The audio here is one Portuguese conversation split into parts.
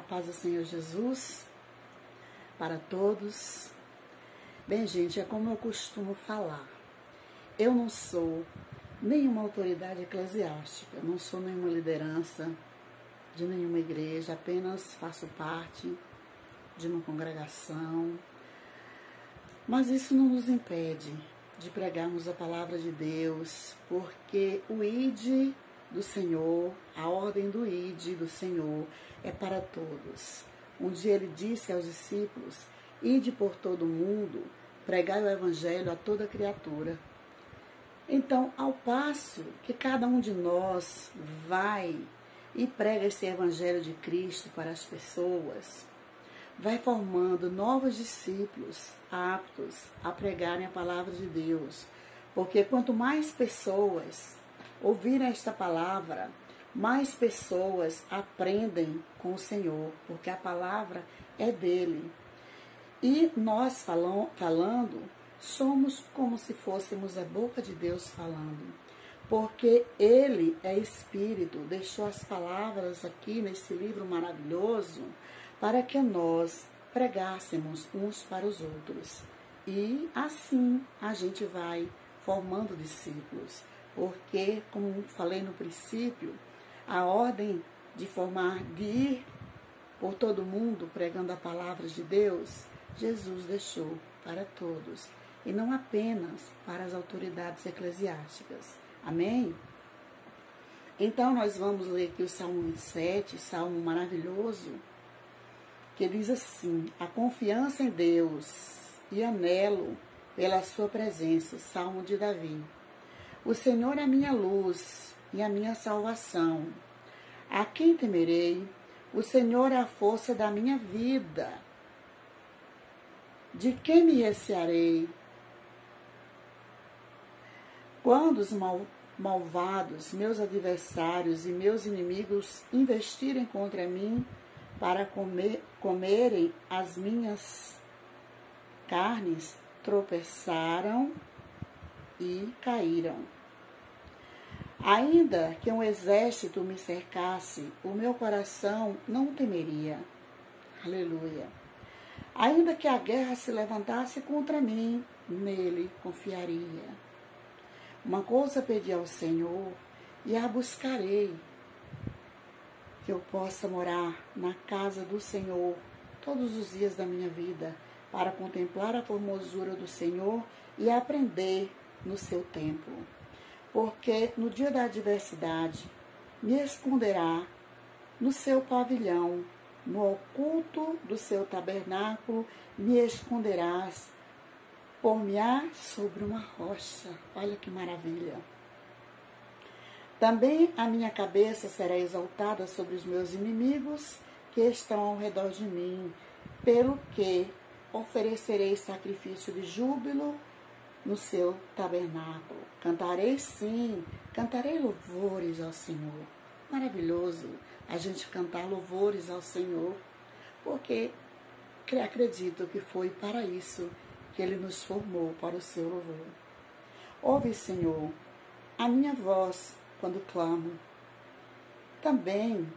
paz do Senhor Jesus para todos. Bem, gente, é como eu costumo falar. Eu não sou nenhuma autoridade eclesiástica, não sou nenhuma liderança de nenhuma igreja, apenas faço parte de uma congregação. Mas isso não nos impede de pregarmos a palavra de Deus, porque o ID do Senhor, a ordem do ID do Senhor é para todos. Um dia ele disse aos discípulos: ide por todo o mundo, pregai o evangelho a toda criatura. Então, ao passo que cada um de nós vai e prega esse evangelho de Cristo para as pessoas, vai formando novos discípulos aptos a pregarem a palavra de Deus. Porque quanto mais pessoas ouvirem esta palavra, mais pessoas aprendem com o Senhor, porque a palavra é dele. E nós falando, somos como se fôssemos a boca de Deus falando. Porque ele é Espírito, deixou as palavras aqui nesse livro maravilhoso para que nós pregássemos uns para os outros. E assim a gente vai formando discípulos. Porque, como falei no princípio, a ordem de ir por todo mundo pregando a palavra de Deus, Jesus deixou para todos. E não apenas para as autoridades eclesiásticas. Amém? Então, nós vamos ler aqui o Salmo 27, salmo maravilhoso, que diz assim: a confiança em Deus e anelo pela sua presença. Salmo de Davi. O Senhor é a minha luz e a minha salvação. A quem temerei? O Senhor é a força da minha vida. De quem me recearei? Quando os malvados, meus adversários e meus inimigos investirem contra mim para comerem as minhas carnes, tropeçaram e caíram. Ainda que um exército me cercasse, o meu coração não temeria. Aleluia. Ainda que a guerra se levantasse contra mim, nele confiaria. Uma coisa pedi ao Senhor e a buscarei, que eu possa morar na casa do Senhor todos os dias da minha vida, para contemplar a formosura do Senhor e aprender no seu templo. Porque no dia da adversidade me esconderá no seu pavilhão, no oculto do seu tabernáculo me esconderás, por-me-á sobre uma rocha. Olha que maravilha. Também a minha cabeça será exaltada sobre os meus inimigos que estão ao redor de mim, pelo que oferecerei sacrifício de júbilo no seu tabernáculo. Cantarei sim, cantarei louvores ao Senhor. Maravilhoso a gente cantar louvores ao Senhor, porque acredito que foi para isso que Ele nos formou, para o seu louvor. Ouve, Senhor, a minha voz quando clamo. Também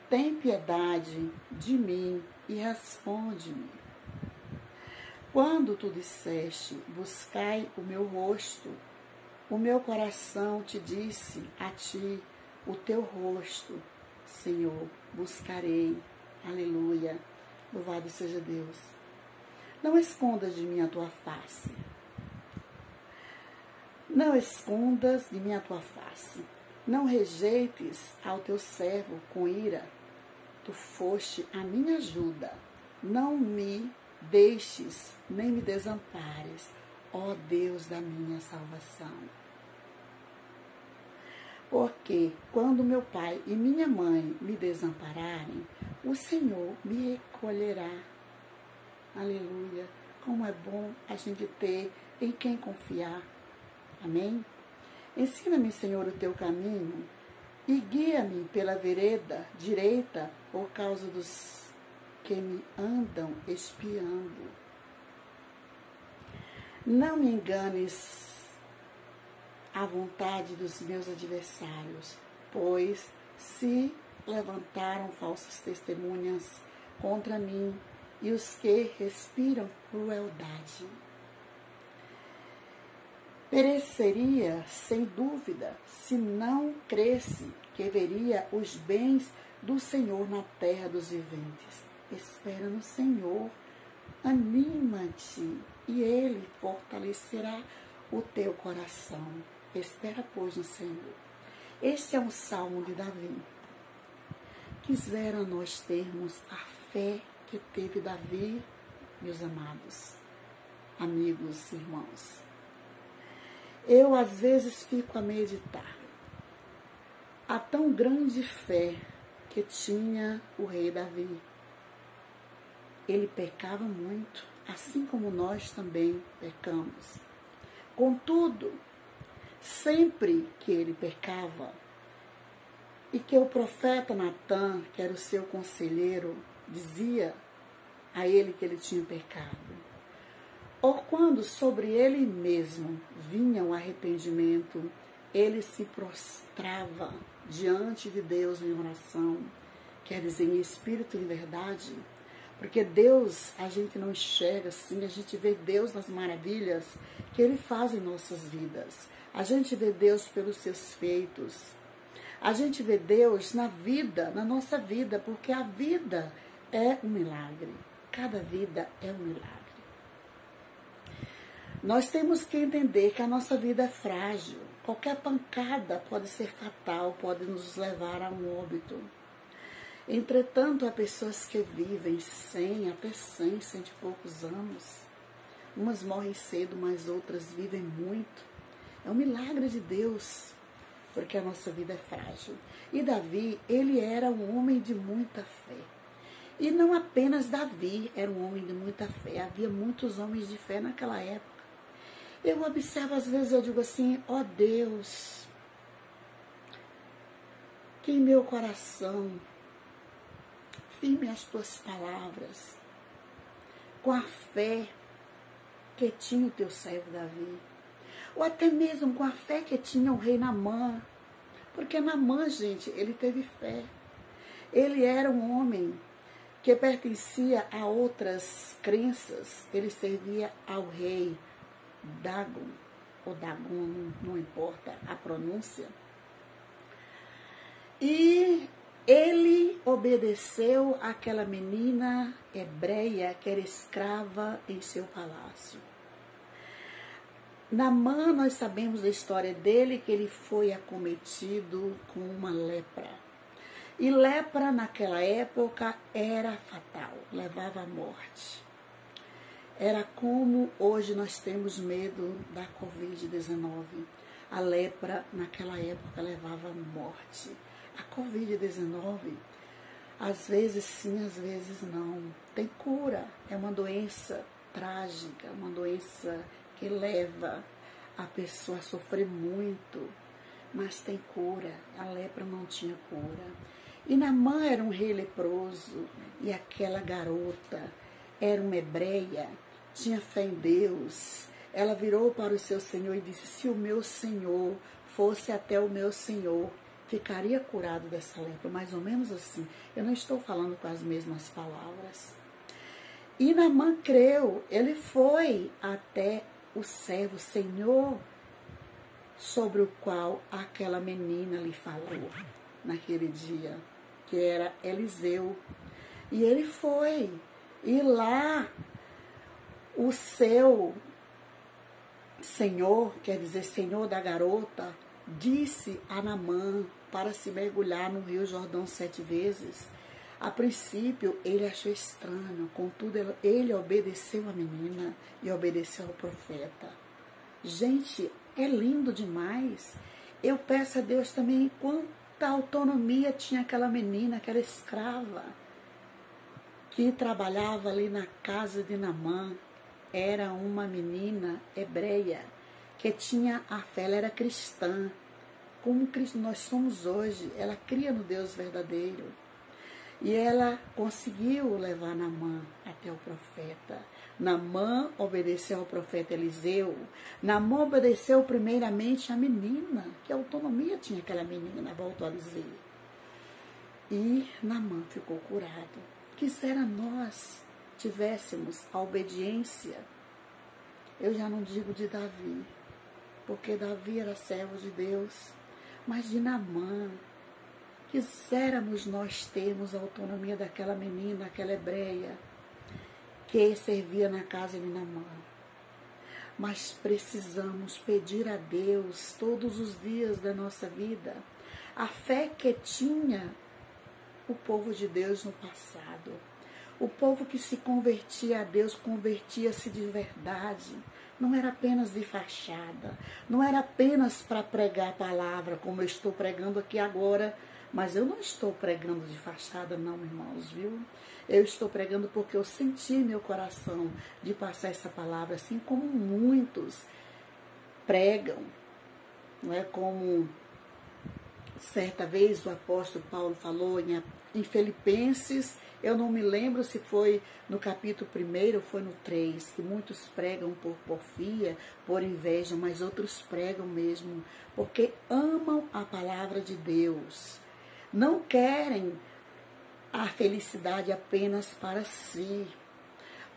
tem piedade de mim e responde-me. Quando tu disseste, buscai o meu rosto, o meu coração te disse a ti, o teu rosto, Senhor, buscarei. Aleluia. Louvado seja Deus. Não escondas de mim a tua face. Não escondas de mim a tua face. Não rejeites ao teu servo com ira. Tu foste a minha ajuda. Não me deixes, nem me desampares, ó Deus da minha salvação. Porque quando meu pai e minha mãe me desampararem, o Senhor me recolherá. Aleluia. Como é bom a gente ter em quem confiar. Amém? Ensina-me, Senhor, o teu caminho e guia-me pela vereda direita por causa dos que me andam espiando. Não me enganes à vontade dos meus adversários, pois se levantaram falsas testemunhas contra mim e os que respiram crueldade. Pereceria, sem dúvida, se não cresce que veria os bens do Senhor na terra dos viventes. Espera no Senhor, anima-te, e Ele fortalecerá o teu coração. Espera, pois, no Senhor. Este é um salmo de Davi. Quisera nós termos a fé que teve Davi, meus amados, amigos, irmãos. Eu, às vezes, fico a meditar. A tão grande fé que tinha o rei Davi. Ele pecava muito, assim como nós também pecamos. Contudo, sempre que ele pecava, e que o profeta Natan, que era o seu conselheiro, dizia a ele que ele tinha pecado, ou quando sobre ele mesmo vinha o arrependimento, ele se prostrava diante de Deus em oração, quer dizer, em espírito e em verdade, porque Deus a gente não enxerga assim, a gente vê Deus nas maravilhas que Ele faz em nossas vidas, a gente vê Deus pelos seus feitos, a gente vê Deus na vida, na nossa vida, porque a vida é um milagre, cada vida é um milagre. Nós temos que entender que a nossa vida é frágil. Qualquer pancada pode ser fatal, pode nos levar a um óbito. Entretanto, há pessoas que vivem 100, até 100 e poucos anos. Umas morrem cedo, mas outras vivem muito. É um milagre de Deus, porque a nossa vida é frágil. E Davi, ele era um homem de muita fé. E não apenas Davi era um homem de muita fé, havia muitos homens de fé naquela época. Eu observo, às vezes, eu digo assim, ó Deus, que em meu coração firme as tuas palavras, com a fé que tinha o teu servo Davi, ou até mesmo com a fé que tinha o rei Naamã, porque Naamã, gente, ele teve fé. Ele era um homem que pertencia a outras crenças, ele servia ao rei Dagon, ou Dagon, não importa a pronúncia. E ele obedeceu àquela menina hebreia que era escrava em seu palácio. Naamã, nós sabemos da história dele, que ele foi acometido com uma lepra. E lepra naquela época era fatal, levava à morte. Era como hoje nós temos medo da Covid-19. A lepra naquela época levava à morte. A Covid-19, às vezes sim, às vezes não. Tem cura, é uma doença trágica, uma doença que leva a pessoa a sofrer muito, mas tem cura. A lepra não tinha cura. E Naamã era um rei leproso, e aquela garota era uma hebreia, tinha fé em Deus. Ela virou para o seu Senhor e disse, se o meu Senhor fosse até o meu Senhor, ficaria curado dessa lepra, mais ou menos assim. Eu não estou falando com as mesmas palavras. E Naamã creu, ele foi até o servo Senhor, sobre o qual aquela menina lhe falou naquele dia, que era Eliseu. E ele foi, e lá o seu senhor, quer dizer, senhor da garota, disse a Naamã para se mergulhar no Rio Jordão 7 vezes. A princípio, ele achou estranho, contudo, ele obedeceu a menina e obedeceu ao profeta. Gente, é lindo demais. Eu peço a Deus também quanta autonomia tinha aquela menina, aquela escrava, que trabalhava ali na casa de Naamã. Era uma menina hebreia que tinha a fé, ela era cristã, como nós somos hoje. Ela cria no Deus verdadeiro. E ela conseguiu levar Naamã até o profeta. Naamã obedeceu ao profeta Eliseu. Naamã obedeceu primeiramente à menina. Que autonomia tinha aquela menina, volto a dizer. E Naamã ficou curado. Quisera nós tivéssemos a obediência, eu já não digo de Davi, porque Davi era servo de Deus, mas de Naamã. Quiséramos nós termos a autonomia daquela menina, aquela hebreia, que servia na casa de Naamã. Mas precisamos pedir a Deus todos os dias da nossa vida a fé que tinha o povo de Deus no passado. O povo que se convertia a Deus, convertia-se de verdade. Não era apenas de fachada, não era apenas para pregar a palavra, como eu estou pregando aqui agora, mas eu não estou pregando de fachada não, irmãos, viu? Eu estou pregando porque eu senti em meu coração de passar essa palavra, assim como muitos pregam, não é? Como certa vez o apóstolo Paulo falou em Filipenses, eu não me lembro se foi no capítulo 1 ou foi no 3, que muitos pregam por porfia, por inveja, mas outros pregam mesmo porque amam a palavra de Deus. Não querem a felicidade apenas para si.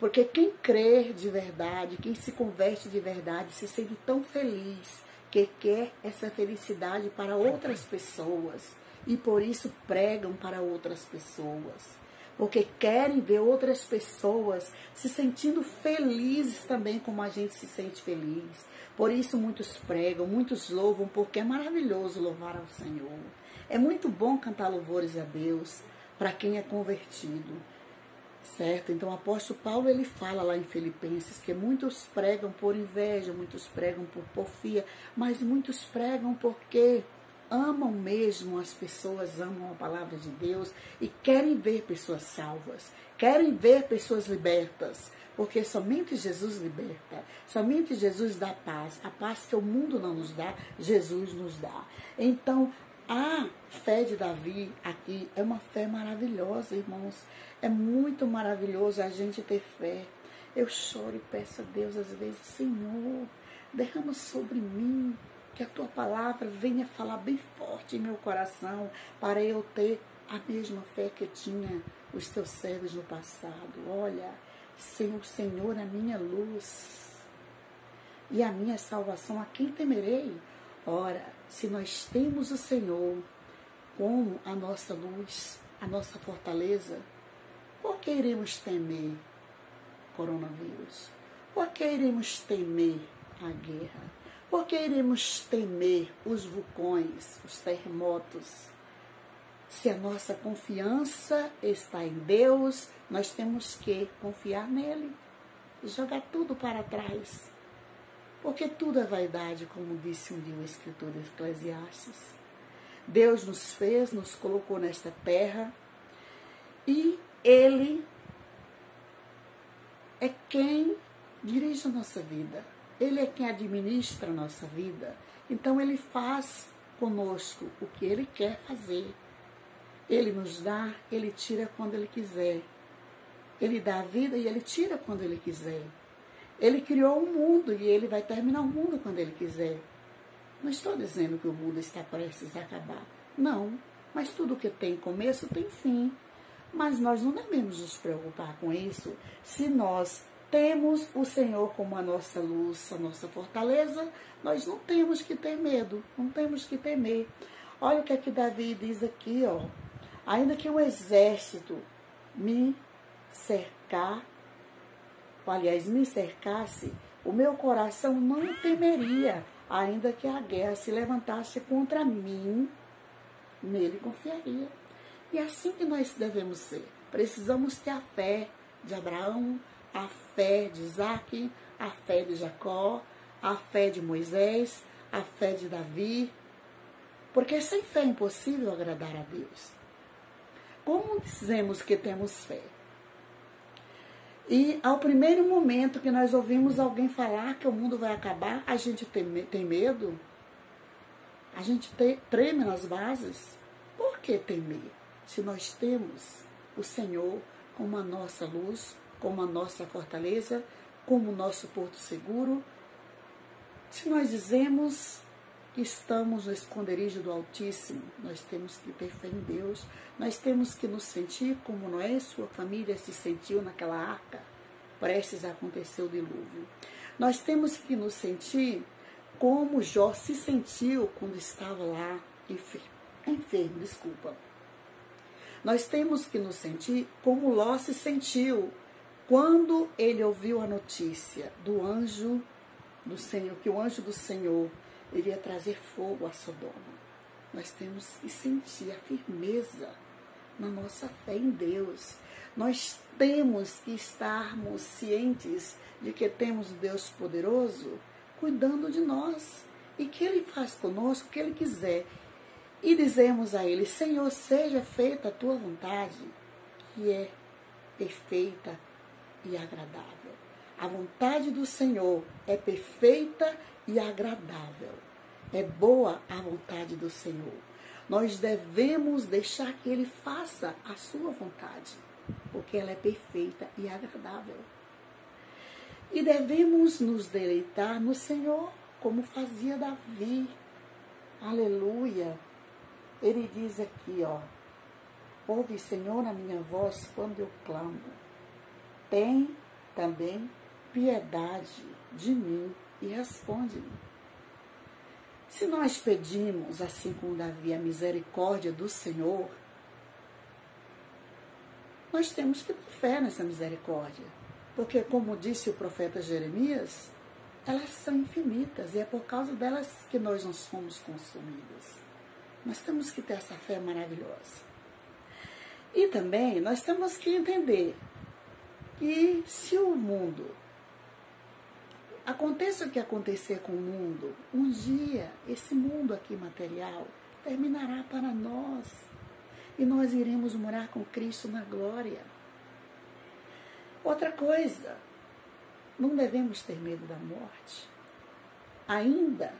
Porque quem crê de verdade, quem se converte de verdade, se sente tão feliz que quer essa felicidade para outras pessoas. E por isso pregam para outras pessoas. Porque querem ver outras pessoas se sentindo felizes também como a gente se sente feliz. Por isso muitos pregam, muitos louvam, porque é maravilhoso louvar ao Senhor. É muito bom cantar louvores a Deus para quem é convertido. Certo? Então o apóstolo Paulo ele fala lá em Filipenses que muitos pregam por inveja, muitos pregam por porfia, mas muitos pregam porque amam mesmo as pessoas, amam a palavra de Deus e querem ver pessoas salvas, querem ver pessoas libertas, porque somente Jesus liberta, somente Jesus dá paz, a paz que o mundo não nos dá, Jesus nos dá. Então, a fé de Davi aqui é uma fé maravilhosa, irmãos. É muito maravilhoso a gente ter fé. Eu choro e peço a Deus às vezes, Senhor, derrama sobre mim, que a Tua palavra venha falar bem forte em meu coração, para eu ter a mesma fé que tinha os Teus servos no passado. Olha, o Senhor é a minha luz e a minha salvação, a quem temerei? Ora, se nós temos o Senhor como a nossa luz, a nossa fortaleza, por que iremos temer coronavírus? Por que iremos temer a guerra? Por que iremos temer os vulcões, os terremotos? Se a nossa confiança está em Deus, nós temos que confiar nele e jogar tudo para trás. Porque tudo é vaidade, como disse um dia o escritor de Eclesiastes. Deus nos fez, nos colocou nesta terra e Ele é quem dirige a nossa vida. Ele é quem administra a nossa vida. Então Ele faz conosco o que Ele quer fazer. Ele nos dá, Ele tira quando Ele quiser. Ele dá a vida e Ele tira quando Ele quiser. Ele criou o mundo e Ele vai terminar o mundo quando Ele quiser. Não estou dizendo que o mundo está prestes a acabar. Não, mas tudo que tem começo tem fim. Mas nós não devemos nos preocupar com isso se nós temos o Senhor como a nossa luz, a nossa fortaleza. Nós não temos que ter medo, não temos que temer. Olha o que é que Davi diz aqui, ó. Ainda que o exército me cercasse, o meu coração não temeria, ainda que a guerra se levantasse contra mim, nele confiaria. E é assim que nós devemos ser. Precisamos ter a fé de Abraão, a fé de Isaac, a fé de Jacó, a fé de Moisés, a fé de Davi, porque sem fé é impossível agradar a Deus. Como dizemos que temos fé? E ao primeiro momento que nós ouvimos alguém falar que o mundo vai acabar, a gente tem medo? A gente treme nas bases? Por que temer? Se nós temos o Senhor como a nossa luz, como a nossa fortaleza, como o nosso porto seguro, se nós dizemos que estamos no esconderijo do Altíssimo, nós temos que ter fé em Deus, nós temos que nos sentir como Noé e sua família se sentiu naquela arca, prestes a acontecer o dilúvio. Nós temos que nos sentir como Jó se sentiu quando estava lá enfermo. Nós temos que nos sentir como Ló se sentiu quando ele ouviu a notícia do anjo do Senhor, que o anjo do Senhor iria trazer fogo a Sodoma. Nós temos que sentir a firmeza na nossa fé em Deus. Nós temos que estarmos cientes de que temos um Deus poderoso cuidando de nós e que Ele faz conosco o que Ele quiser. E dizemos a Ele: Senhor, seja feita a Tua vontade, que é perfeita e agradável. A vontade do Senhor é perfeita e agradável. É boa a vontade do Senhor. Nós devemos deixar que Ele faça a sua vontade, porque ela é perfeita e agradável. E devemos nos deleitar no Senhor, como fazia Davi. Aleluia! Ele diz aqui, ouve, Senhor, a minha voz quando eu clamo. Tem também piedade de mim e responde-me. Se nós pedimos, assim como Davi, a misericórdia do Senhor, nós temos que ter fé nessa misericórdia. Porque, como disse o profeta Jeremias, elas são infinitas e é por causa delas que nós não somos consumidos. Nós temos que ter essa fé maravilhosa. E também nós temos que entender que se o mundo, aconteça o que acontecer com o mundo, um dia esse mundo aqui material terminará para nós e nós iremos morar com Cristo na glória. Outra coisa, não devemos ter medo da morte, ainda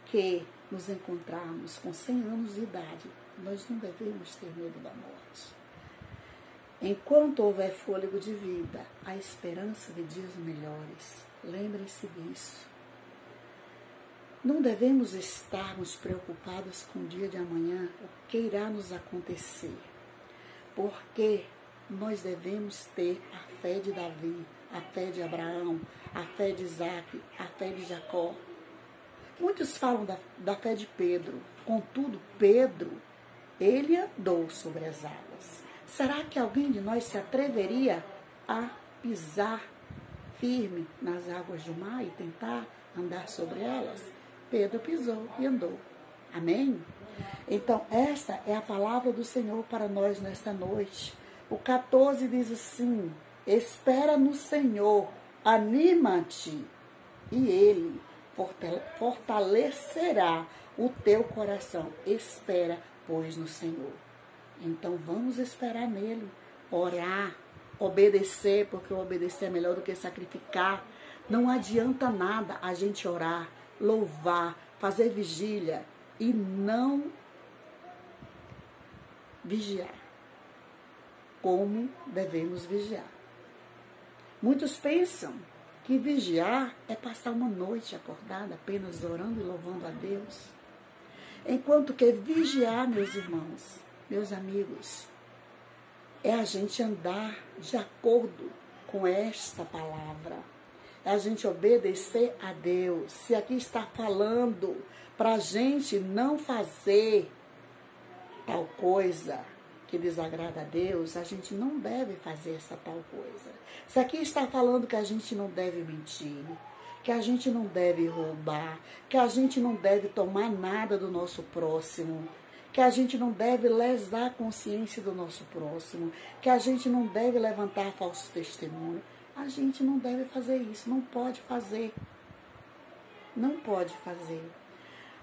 que nos encontrarmos com 100 anos de idade, nós não devemos ter medo da morte. Enquanto houver fôlego de vida, há esperança de dias melhores. Lembrem-se disso. Não devemos estarmos preocupados com o dia de amanhã, o que irá nos acontecer, porque nós devemos ter a fé de Davi, a fé de Abraão, a fé de Isaac, a fé de Jacó. Muitos falam da fé de Pedro, contudo, Pedro, ele andou sobre as águas. Será que alguém de nós se atreveria a pisar firme nas águas do mar e tentar andar sobre elas? Pedro pisou e andou. Amém? Então, esta é a palavra do Senhor para nós nesta noite. O 14 diz assim: espera no Senhor, anima-te, e Ele fortalecerá o teu coração. Espera, pois, no Senhor. Então, vamos esperar nele, orar, obedecer, porque obedecer é melhor do que sacrificar. Não adianta nada a gente orar, louvar, fazer vigília e não vigiar como devemos vigiar. Muitos pensam que vigiar é passar uma noite acordada apenas orando e louvando a Deus. Enquanto que vigiar, meus irmãos, meus amigos, é a gente andar de acordo com esta palavra. É a gente obedecer a Deus. Se aqui está falando para a gente não fazer tal coisa que desagrada a Deus, a gente não deve fazer essa tal coisa. Se aqui está falando que a gente não deve mentir, que a gente não deve roubar, que a gente não deve tomar nada do nosso próximo, que a gente não deve lesar a consciência do nosso próximo, que a gente não deve levantar falsos testemunhos, a gente não deve fazer isso, não pode fazer. Não pode fazer.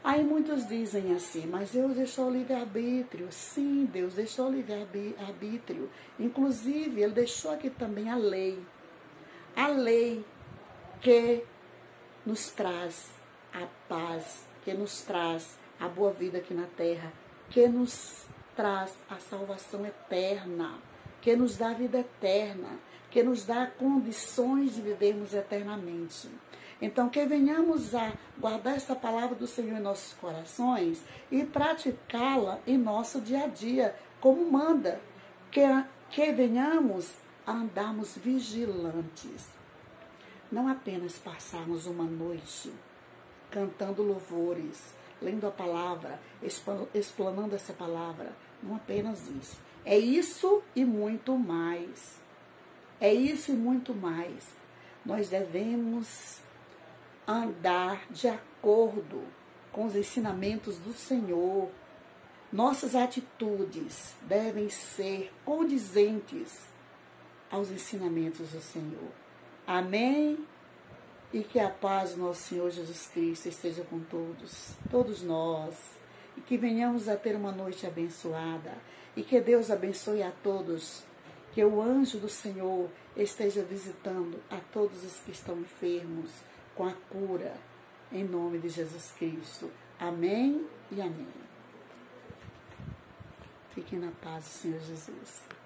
Aí muitos dizem assim, mas Deus deixou o livre-arbítrio. Sim, Deus deixou o livre-arbítrio. Inclusive, Ele deixou aqui também a lei. A lei que nos traz a paz, que nos traz a boa vida aqui na terra, que nos traz a salvação eterna, que nos dá a vida eterna, que nos dá condições de vivermos eternamente. Então, que venhamos a guardar essa palavra do Senhor em nossos corações e praticá-la em nosso dia a dia, como manda. Que venhamos a andarmos vigilantes. Não apenas passarmos uma noite cantando louvores, lendo a palavra, explanando essa palavra. Não apenas isso. É isso e muito mais. É isso e muito mais. Nós devemos andar de acordo com os ensinamentos do Senhor. Nossas atitudes devem ser condizentes aos ensinamentos do Senhor. Amém? E que a paz do nosso Senhor Jesus Cristo esteja com todos nós. E que venhamos a ter uma noite abençoada. E que Deus abençoe a todos. Que o anjo do Senhor esteja visitando a todos os que estão enfermos com a cura, em nome de Jesus Cristo. Amém e amém. Fiquem na paz do Senhor Jesus.